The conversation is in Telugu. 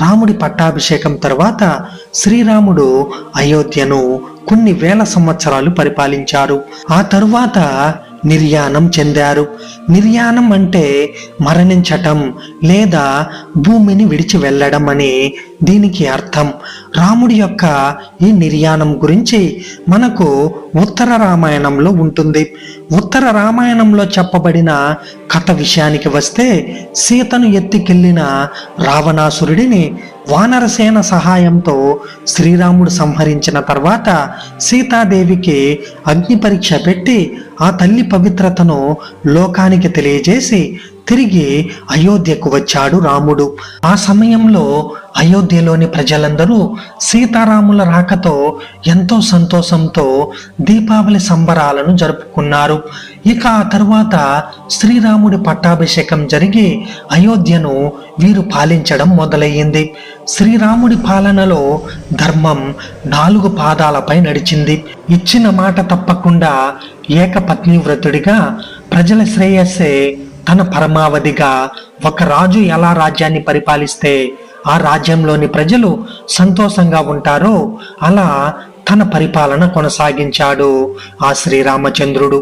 రాముడి పట్టాభిషేకం తర్వాత శ్రీరాముడు అయోధ్యను కొన్ని వేల సంవత్సరాలు పరిపాలించారు. ఆ తరువాత నిర్యాణం చెందారు. నిర్యాణం అంటే మరణించటం లేదా భూమిని విడిచి వెళ్ళడం అని దీనికి అర్థం. రాముడి యొక్క ఈ నిర్యాణం గురించి మనకు ఉత్తర రామాయణంలో ఉంటుంది. ఉత్తర రామాయణంలో చెప్పబడిన కథ విషయానికి వస్తే, సీతను ఎత్తికెళ్లిన రావణాసురుడిని వానరసేన సహాయంతో శ్రీరాముడు సంహరించిన తర్వాత సీతాదేవికి అగ్ని పరీక్ష పెట్టి ఆ తల్లి పవిత్రతను లోకానికి తెలియజేసి తిరిగి అయోధ్యకు వచ్చాడు రాముడు. ఆ సమయంలో అయోధ్యలోని ప్రజలందరూ సీతారాముల రాకతో ఎంతో సంతోషంతో దీపావళి సంబరాలను జరుపుకున్నారు. ఇక ఆ తర్వాత శ్రీరాముడి పట్టాభిషేకం జరిగి అయోధ్యను వీరు పాలించడం మొదలయ్యింది. శ్రీరాముడి పాలనలో ధర్మం 4 పాదాలపై నడిచింది. ఇచ్చిన మాట తప్పకుండా ఏకపత్ని వ్రతుడిగా ప్రజల శ్రేయస్సే తన పరమావధిగా ఒక రాజు ఎలా రాజ్యాన్ని పరిపాలిస్తే ఆ రాజ్యంలోని ప్రజలు సంతోషంగా ఉంటారో అలా తన పరిపాలన కొనసాగించాడు ఆ శ్రీరామచంద్రుడు.